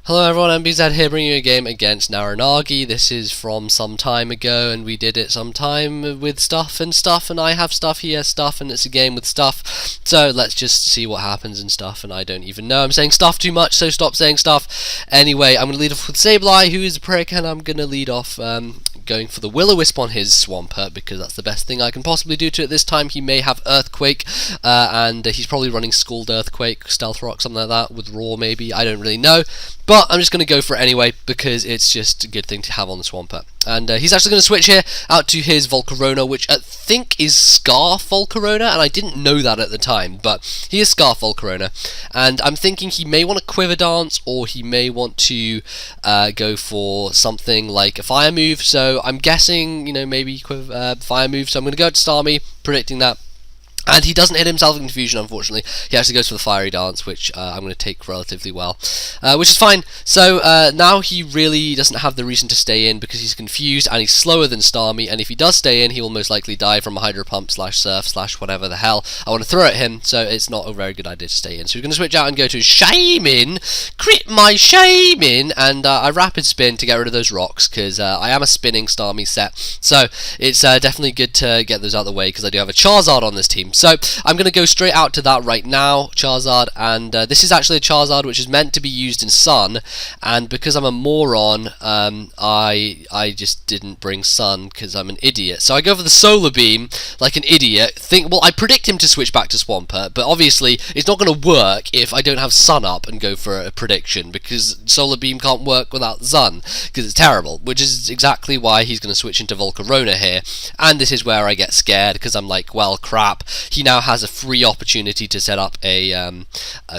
Hello everyone, MBZ here bringing you a game against NARANagi. This is from some time ago and we did it sometime with stuff, and I have stuff, he has stuff, and it's a game with stuff. So let's just see what happens and stuff, and I don't even know. I'm saying stuff too much, so stop saying stuff. Anyway, I'm going to lead off with Sableye, who is a prick, and I'm going to lead off going for the Will-O-Wisp on his Swampert, because that's the best thing I can possibly do to it this time. He may have Earthquake, and he's probably running Scald Earthquake, Stealth Rock, something like that, with Roar maybe, I don't really know. But I'm just going to go for it anyway, because it's just a good thing to have on the Swampert. And he's actually going to switch here out to his Volcarona, which I think is Scarf Volcarona, and I didn't know that at the time, but he is Scarf Volcarona. And I'm thinking he may want a Quiver Dance, or he may want to go for something like a Fire move, so I'm guessing, you know, maybe Fire move, so I'm going to go to Starmie, predicting that. And he doesn't hit himself in Confusion, unfortunately. He actually goes for the Fiery Dance, which I'm going to take relatively well, which is fine. So now he really doesn't have the reason to stay in because he's confused and he's slower than Starmie. And if he does stay in, he will most likely die from a Hydro Pump / Surf / whatever the hell I want to throw at him. So it's not a very good idea to stay in. So we're going to switch out and go to Shaman, crit my Shaman, and I Rapid Spin to get rid of those rocks because I am a spinning Starmie set. So it's definitely good to get those out of the way because I do have a Charizard on this team. So I'm going to go straight out to that right now, Charizard, and this is actually a Charizard which is meant to be used in Sun, and because I'm a moron, I just didn't bring Sun because I'm an idiot. So I go for the Solar Beam like an idiot. Well, I predict him to switch back to Swampert, but obviously it's not going to work if I don't have Sun up and go for a prediction, because Solar Beam can't work without Sun, because it's terrible, which is exactly why he's going to switch into Volcarona here, and this is where I get scared, because I'm like, well, crap. He now has a free opportunity to set up a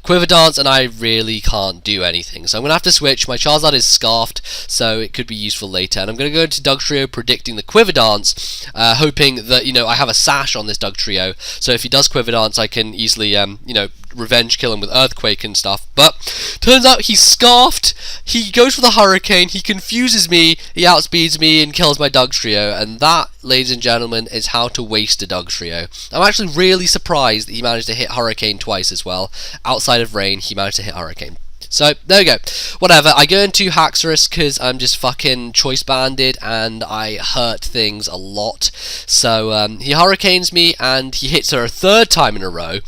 Quiver Dance, and I really can't do anything. So I'm going to have to switch. My Charizard is Scarfed, so it could be useful later. And I'm going to go into Dugtrio, predicting the Quiver Dance, hoping that, you know, I have a Sash on this Dugtrio, so if he does Quiver Dance, I can easily, you know, revenge kill him with Earthquake and stuff. But turns out he's Scarfed, he goes for the Hurricane, he confuses me, he outspeeds me and kills my Dugtrio, and that, ladies and gentlemen, is how to waste a Dugtrio. I'm actually really surprised that he managed to hit Hurricane twice as well. Outside of Rain, he managed to hit Hurricane. So, there we go. Whatever, I go into Haxorus because I'm just fucking choice banded and I hurt things a lot. So, he Hurricanes me and he hits her a third time in a row.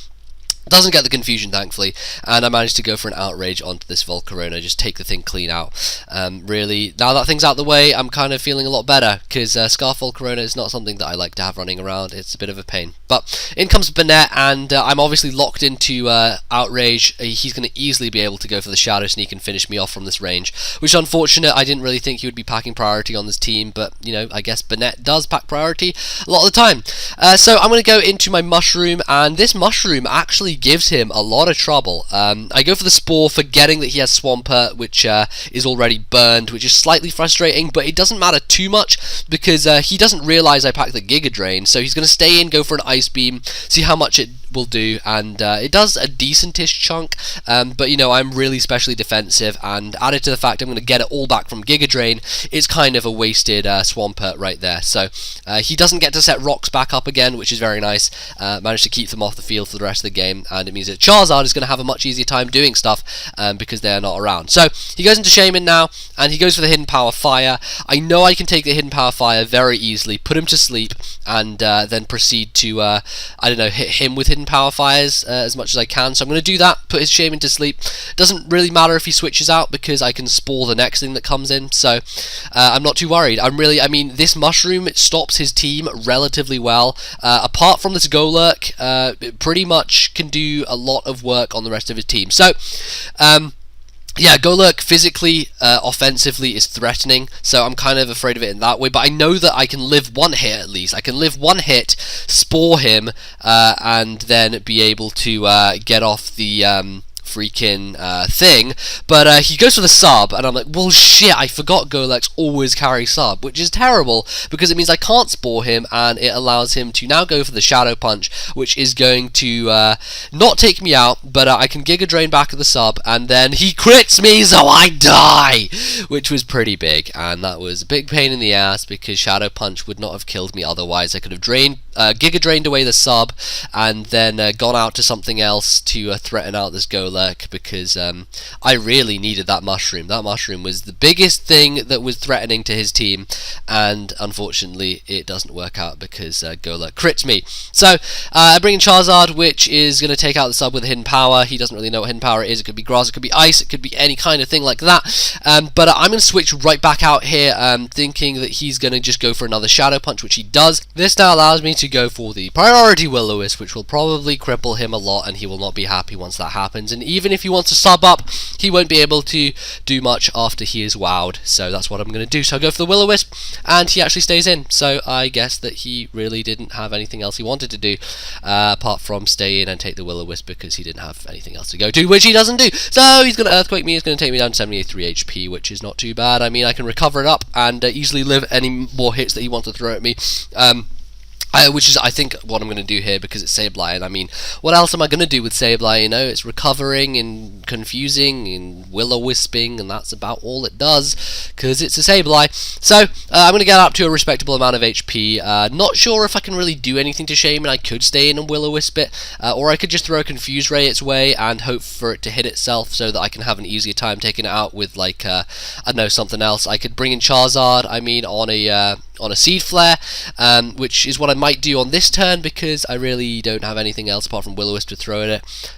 Doesn't get the confusion, thankfully, and I managed to go for an Outrage onto this Volcarona, just take the thing clean out. Really, now that thing's out of the way, I'm kind of feeling a lot better, because Scarf Volcarona is not something that I like to have running around. It's a bit of a pain. But in comes Banette, and I'm obviously locked into Outrage. He's going to easily be able to go for the Shadow Sneak and finish me off from this range, which is unfortunate. I didn't really think he would be packing priority on this team, but, you know, I guess Banette does pack priority a lot of the time. So I'm going to go into my Mushroom, and this Mushroom actually gives him a lot of trouble. I go for the Spore, forgetting that he has Swampert, which is already burned, which is slightly frustrating, but it doesn't matter too much because he doesn't realise I packed the Giga Drain, so he's going to stay in, go for an Ice Beam, see how much it will do, and it does a decentish chunk, but, you know, I'm really specially defensive, and added to the fact I'm going to get it all back from Giga Drain, it's kind of a wasted Swampert right there. So he doesn't get to set rocks back up again, which is very nice. Managed to keep them off the field for the rest of the game, and it means that Charizard is going to have a much easier time doing stuff because they are not around. So he goes into Shaman now, and he goes for the Hidden Power Fire. I know I can take the Hidden Power Fire very easily, put him to sleep, and then proceed to, I don't know, hit him with Hidden Power Fires as much as I can. So I'm going to do that, put his Shaman to sleep. Doesn't really matter if he switches out because I can Spore the next thing that comes in, so I'm not too worried. I mean, this Mushroom stops his team relatively well. Apart from this Golurk, it pretty much can do a lot of work on the rest of his team. So, yeah, Golurk physically, offensively is threatening, so I'm kind of afraid of it in that way, but I know that I can live one hit at least. I can live one hit, Spore him, and then be able to get off the freaking thing, but he goes for the sub, and I'm like, well, shit, I forgot Golurks always carry sub, which is terrible, because it means I can't Spore him, and it allows him to now go for the Shadow Punch, which is going to not take me out, but I can Giga Drain back at the sub, and then he crits me, so I die, which was pretty big, and that was a big pain in the ass, because Shadow Punch would not have killed me otherwise. I could have Giga Drained away the sub, and then gone out to something else to threaten out this Golurk, Lurk because I really needed that mushroom. That mushroom was the biggest thing that was threatening to his team, and unfortunately it doesn't work out because Go Lurk crits me. So I bring in Charizard, which is going to take out the sub with a hidden power. He doesn't really know what hidden power is. It could be grass, it could be ice, it could be any kind of thing like that. But I'm going to switch right back out here, thinking that he's going to just go for another Shadow Punch, which he does. This now allows me to go for the priority Will-O-Wisp, which will probably cripple him a lot, and he will not be happy once that happens. And even if he wants to sub up, he won't be able to do much after he is wowed. So that's what I'm going to do. So I go for the Will-O-Wisp, and he actually stays in. So I guess that he really didn't have anything else he wanted to do, apart from stay in and take the Will-O-Wisp, because he didn't have anything else to go to, which he doesn't do. So he's going to Earthquake me. He's going to take me down to 73 HP, which is not too bad. I mean, I can recover it up and easily live any more hits that he wants to throw at me. Which is, I think, what I'm going to do here because it's Sableye, and I mean, what else am I going to do with Sableye? You know, it's recovering and confusing and Will-O-Wisping, and that's about all it does because it's a Sableye. So I'm going to get up to a respectable amount of HP. Not sure if I can really do anything to Shaman. I could stay in and Will-O-Wisp it, or I could just throw a Confuse Ray its way and hope for it to hit itself so that I can have an easier time taking it out with, like, I don't know, something else. I could bring in Charizard, I mean, on a Seed Flare, which is what I might do on this turn because I really don't have anything else apart from Will-O-Wisp to throw at it.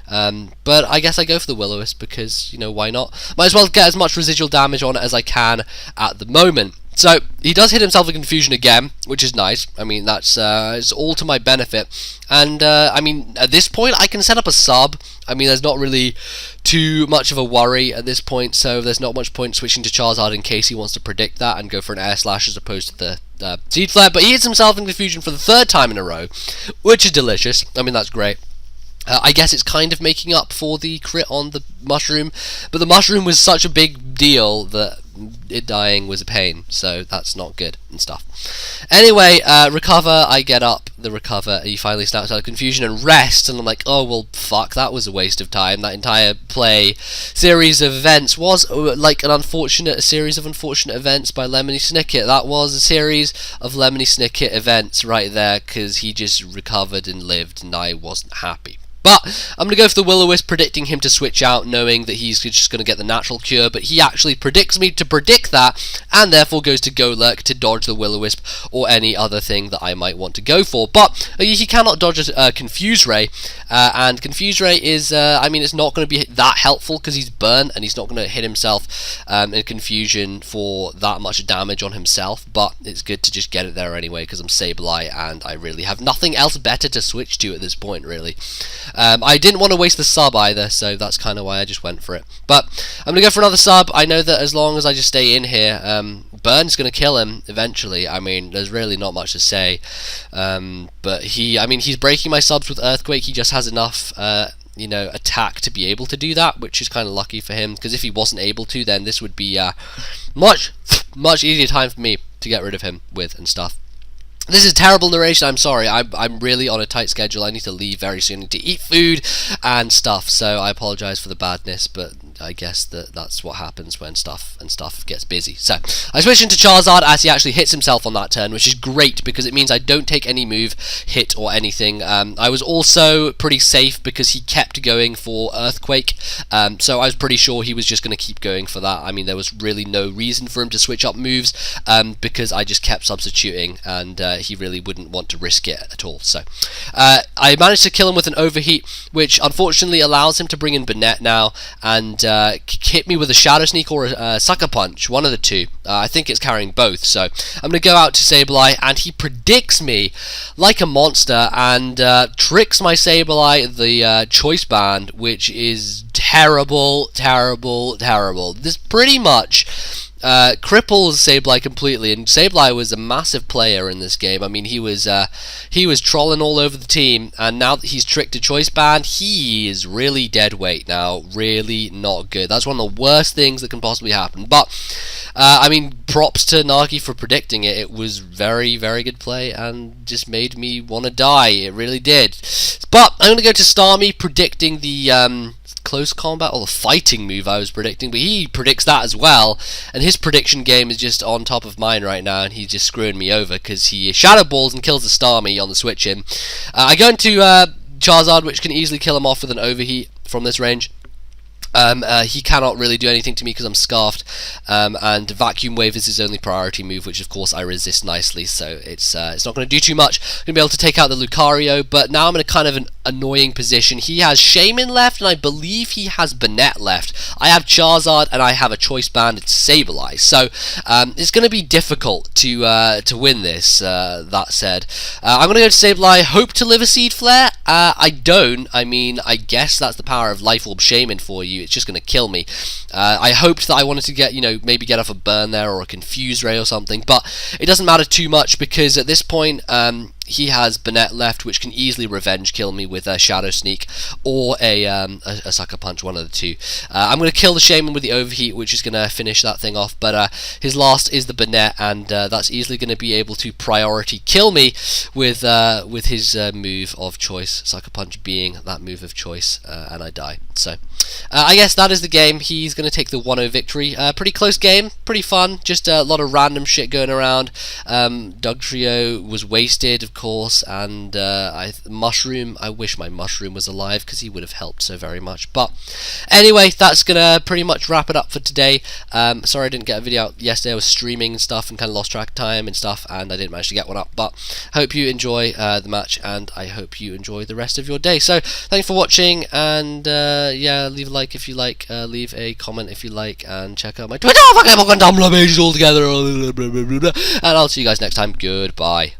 But I guess I go for the Will-O-Wisp because, you know, why not? Might as well get as much residual damage on it as I can at the moment. So he does hit himself with Confusion again, which is nice. I mean, that's it's all to my benefit. And I mean, at this point, I can set up a sub. I mean, there's not really too much of a worry at this point, so there's not much point switching to Charizard in case he wants to predict that and go for an Air Slash as opposed to the Seed Flare. But he hits himself in Confusion for the 3rd time in a row, which is delicious. I mean, that's great. I guess it's kind of making up for the crit on the mushroom, but the mushroom was such a big deal that it dying was a pain, so that's not good and stuff. Anyway, recover, I get up the recover, he finally snaps out of Confusion and rest, and I'm like, oh well, fuck, that was a waste of time. That entire series of events was like a series of unfortunate events by Lemony Snicket. That was a series of Lemony Snicket events right there, because he just recovered and lived, and I wasn't happy. But I'm going to go for the Will-O-Wisp, predicting him to switch out, knowing that he's just going to get the natural cure, but he actually predicts me to predict that, and therefore goes to Go Lurk to dodge the Will-O-Wisp or any other thing that I might want to go for. But he cannot dodge a Confuse Ray, and Confuse Ray is, I mean, it's not going to be that helpful because he's burnt, and he's not going to hit himself in Confusion for that much damage on himself, but it's good to just get it there anyway because I'm Sableye, and I really have nothing else better to switch to at this point, really. I didn't want to waste the sub either, so that's kind of why I just went for it. But I'm going to go for another sub. I know that as long as I just stay in here, Burn's going to kill him eventually. I mean, there's really not much to say. But he's breaking my subs with Earthquake. He just has enough attack to be able to do that, which is kind of lucky for him, because if he wasn't able to, then this would be much easier time for me to get rid of him with and stuff. This is terrible narration, I'm sorry, I'm really on a tight schedule. I need to leave very soon to eat food and stuff, so I apologise for the badness, but I guess that's what happens when stuff gets busy. So, I switch into Charizard as he actually hits himself on that turn, which is great because it means I don't take any move, hit, or anything. I was also pretty safe because he kept going for Earthquake, so I was pretty sure he was just going to keep going for that. I mean, there was really no reason for him to switch up moves because I just kept substituting, and he really wouldn't want to risk it at all. So I managed to kill him with an Overheat, which unfortunately allows him to bring in Banette now and hit me with a Shadow Sneak or a Sucker Punch, one of the two. I think it's carrying both, so I'm going to go out to Sableye, and he predicts me like a monster and tricks my Sableye the Choice Band, which is terrible. This pretty much cripples Sableye completely, and Sableye was a massive player in this game. I mean, he was trolling all over the team, and now that he's tricked a Choice Band, he is really dead weight now. Really not good. That's one of the worst things that can possibly happen. But I mean, props to Nagi for predicting it. It was very good play and just made me want to die. It really did. But I'm going to go to Starmie, predicting the close combat or the fighting move I was predicting, but he predicts that as well, and his prediction game is just on top of mine right now, and he's just screwing me over because he Shadow Balls and kills the Starmie on the switch in. I go into Charizard, which can easily kill him off with an Overheat from this range. He cannot really do anything to me because I'm scarfed, and Vacuum Wave is his only priority move, which of course I resist nicely, so it's not going to do too much. I'm going to be able to take out the Lucario, but now I'm in a kind of an annoying position. He has Shaman left, and I believe he has Banette left. I have Charizard, and I have a Choice Band. It's Sableye, so it's going to be difficult to win this. That said, I'm going to go to Sableye, hope to live a Seed Flare. I don't. I mean, I guess that's the power of Life Orb Shaman for you. It's just going to kill me. I hoped that I wanted to get, maybe get off a burn there or a Confuse Ray or something, but it doesn't matter too much because at this point, he has Banette left, which can easily revenge kill me with a Shadow Sneak or a Sucker Punch, one of the two. I'm going to kill the Shaman with the Overheat, which is going to finish that thing off, but his last is the Banette, and that's easily going to be able to priority kill me with his move of choice, Sucker Punch being that move of choice, and I die. So I guess that is the game. He's going to take the 1-0 victory. Pretty close game, pretty fun, just a lot of random shit going around. Dugtrio was wasted, of course, and Mushroom, I wish my Mushroom was alive because he would have helped so very much. But anyway, that's gonna pretty much wrap it up for today. Sorry I didn't get a video out yesterday. I was streaming and stuff and kind of lost track of time and stuff, and I didn't manage to get one up, but I hope you enjoy the match, and I hope you enjoy the rest of your day. So thanks for watching, and yeah, leave a like if you like, leave a comment if you like, and check out my Twitter, fucking Tumblr pages all together, and I'll see you guys next time. Goodbye.